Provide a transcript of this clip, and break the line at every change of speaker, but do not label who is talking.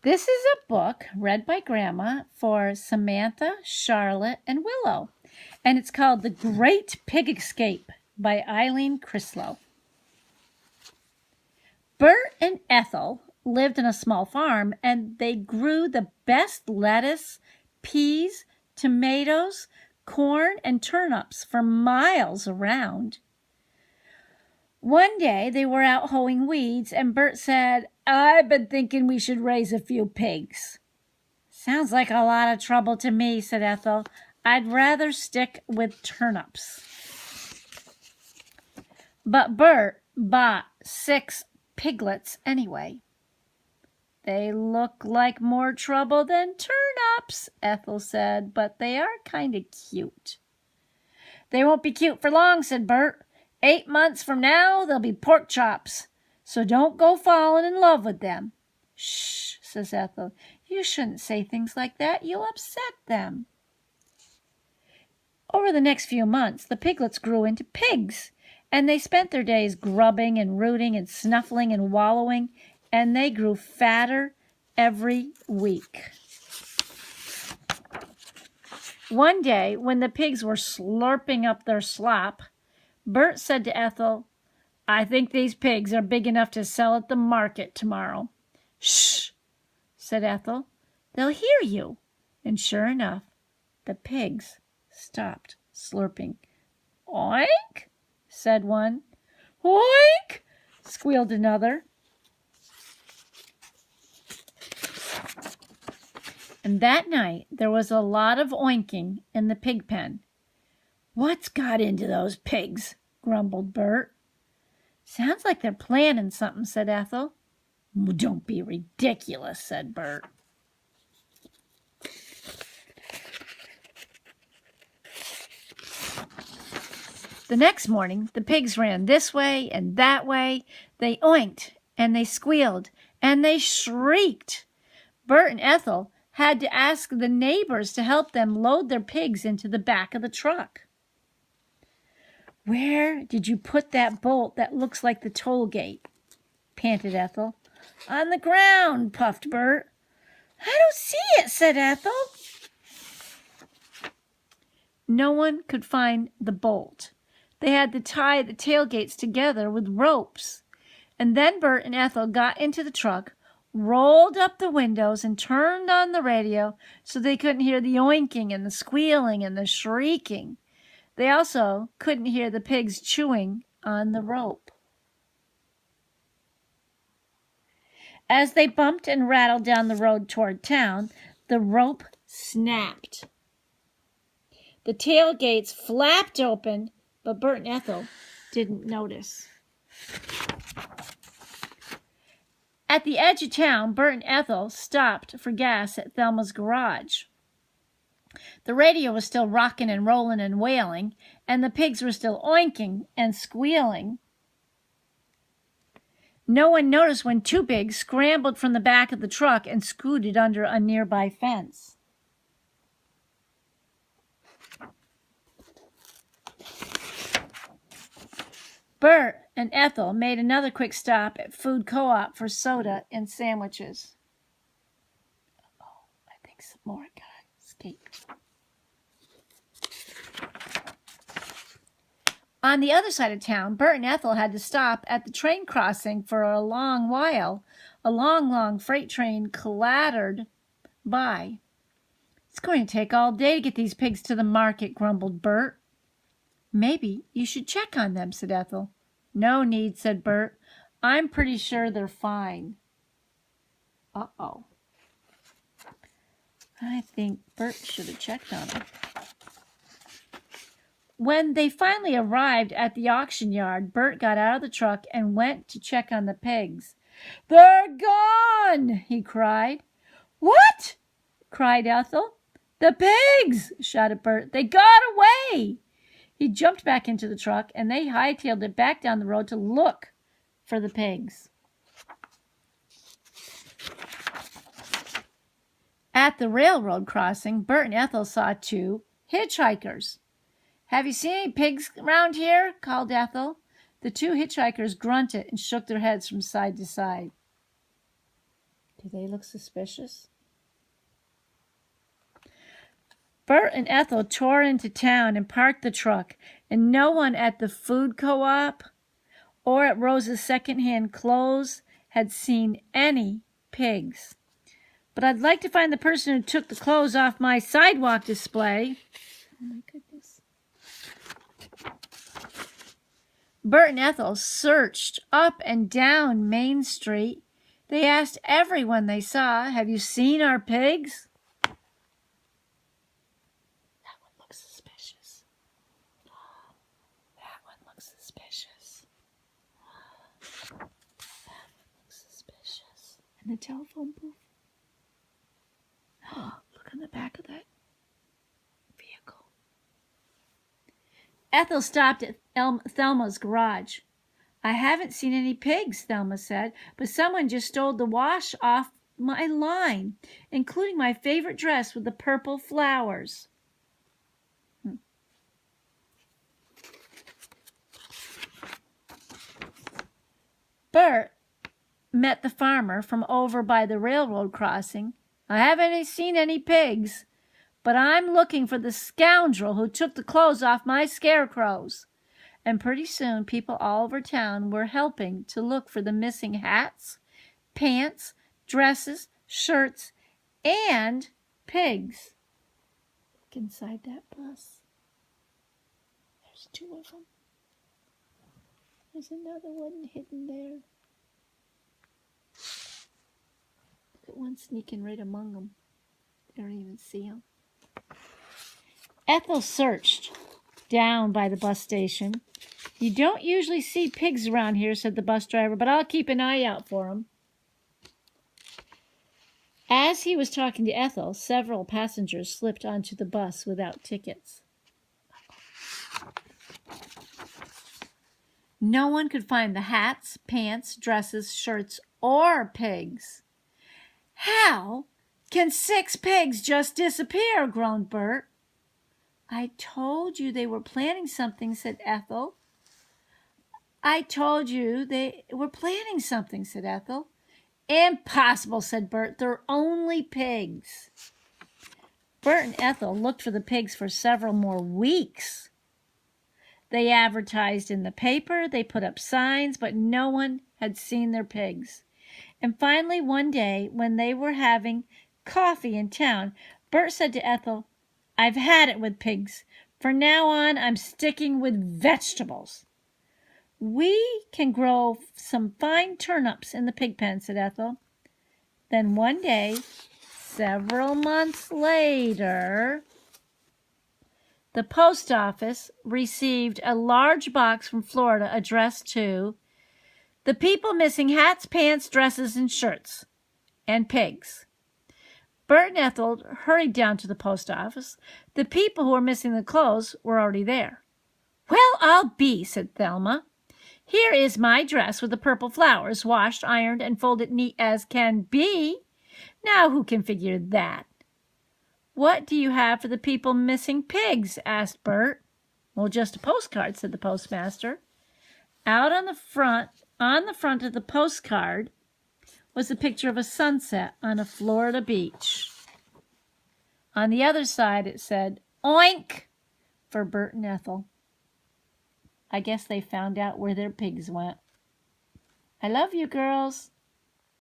This is a book read by Gramma for Samantha, Charlotte, and Willow, and it's called The Great Pig Escape by Eileen Christelow. Bert and Ethel lived on a small farm, and they grew the best lettuce, peas, tomatoes, corn, and turnips for miles around. One day they were out hoeing weeds, and Bert said, "I've been thinking we should raise a few pigs." "Sounds like a lot of trouble to me," said Ethel. "I'd rather stick with turnips." But Bert bought 6 piglets anyway. "They look like more trouble than turnips," Ethel said, "but they are kind of cute." "They won't be cute for long," said Bert. 8 months from now, they'll be pork chops. So don't go falling in love with them." "Shh," says Ethel. "You shouldn't say things like that. You'll upset them." Over the next few months, the piglets grew into pigs, and they spent their days grubbing and rooting and snuffling and wallowing, and they grew fatter every week. One day, when the pigs were slurping up their slop, Bert said to Ethel, "I think these pigs are big enough to sell at the market tomorrow." "Shh," said Ethel. "They'll hear you." And sure enough, the pigs stopped slurping. "Oink," said one. "Oink," squealed another. And that night there was a lot of oinking in the pig pen. "What's got into those pigs?" grumbled Bert. "Sounds like they're planning something," said Ethel. "Don't be ridiculous," said Bert. The next morning, the pigs ran this way and that way. They oinked, and they squealed, and they shrieked. Bert and Ethel had to ask the neighbors to help them load their pigs into the back of the truck. "Where did you put that bolt that looks like the toll gate?" panted Ethel. "On the ground," puffed Bert. "I don't see it," said Ethel. No one could find the bolt. They had to tie the tailgates together with ropes. And then Bert and Ethel got into the truck, rolled up the windows, and turned on the radio so they couldn't hear the oinking and the squealing and the shrieking. They also couldn't hear the pigs chewing on the rope. As they bumped and rattled down the road toward town, the rope snapped. The tailgates flapped open, but Bert and Ethel didn't notice. At the edge of town, Bert and Ethel stopped for gas at Thelma's garage. The radio was still rocking and rolling and wailing, and the pigs were still oinking and squealing. No one noticed when 2 pigs scrambled from the back of the truck and scooted under a nearby fence. Bert and Ethel made another quick stop at Food Co-op for soda and sandwiches. "Oh, I think some more got escaped." On the other side of town, Bert and Ethel had to stop at the train crossing for a long while. A long freight train clattered by. "It's going to take all day to get these pigs to the market," grumbled Bert. "Maybe you should check on them," said Ethel. "No need," said Bert. "I'm pretty sure they're fine." Uh-oh. I think Bert should have checked on them. When they finally arrived at the auction yard, Bert got out of the truck and went to check on the pigs. "They're gone!" he cried. "What?" cried Ethel. "The pigs!" shouted Bert. "They got away!" He jumped back into the truck, and they hightailed it back down the road to look for the pigs. At the railroad crossing, Bert and Ethel saw 2 hitchhikers. "Have you seen any pigs around here?" called Ethel. The 2 hitchhikers grunted and shook their heads from side to side. Do they look suspicious? Bert and Ethel tore into town and parked the truck, and no one at the food co-op or at Rose's second-hand clothes had seen any pigs. But I'd like to find the person who took the clothes off my sidewalk display. Oh my goodness. Bert and Ethel searched up and down Main Street. They asked everyone they saw, "Have you seen our pigs?" That one looks suspicious. That one looks suspicious. That one looks suspicious. And the telephone booth. Look on the back of that vehicle. Ethel stopped at Thelma's garage. "I haven't seen any pigs," Thelma said, "but someone just stole the wash off my line, including my favorite dress with the purple flowers." Bert met the farmer from over by the railroad crossing. "I haven't seen any pigs, but I'm looking for the scoundrel who took the clothes off my scarecrows." And pretty soon people all over town were helping to look for the missing hats, pants, dresses, shirts, and pigs. Look inside that bus. There's 2 of them. There's another one hidden there. Look at one sneaking right among them. They don't even see him. Ethel searched down by the bus station. "You don't usually see pigs around here," said the bus driver, "but I'll keep an eye out for them." As he was talking to Ethel, several passengers slipped onto the bus without tickets. No one could find the hats, pants, dresses, shirts, or pigs. "How can 6 pigs just disappear?" groaned Bert. "I told you they were planning something," said Ethel. "Impossible," said Bert. "They're only pigs." Bert and Ethel looked for the pigs for several more weeks. They advertised in the paper, they put up signs, but no one had seen their pigs. And finally, one day, when they were having coffee in town, Bert said to Ethel, "I've had it with pigs. From now on, I'm sticking with vegetables." "We can grow some fine turnips in the pig pen," said Ethel. Then one day, several months later, the post office received a large box from Florida addressed to "The people missing hats, pants, dresses, and shirts, and pigs." Bert and Ethel hurried down to the post office. The people who were missing the clothes were already there. "Well, I'll be," said Thelma. "Here is my dress with the purple flowers, washed, ironed, and folded neat as can be. Now who can figure that?" "What do you have for the people missing pigs?" asked Bert. "Well, just a postcard," said the postmaster. Out on the front of the postcard was a picture of a sunset on a Florida beach. On the other side it said, "Oink," for Bert and Ethel. I guess they found out where their pigs went. I love you, girls.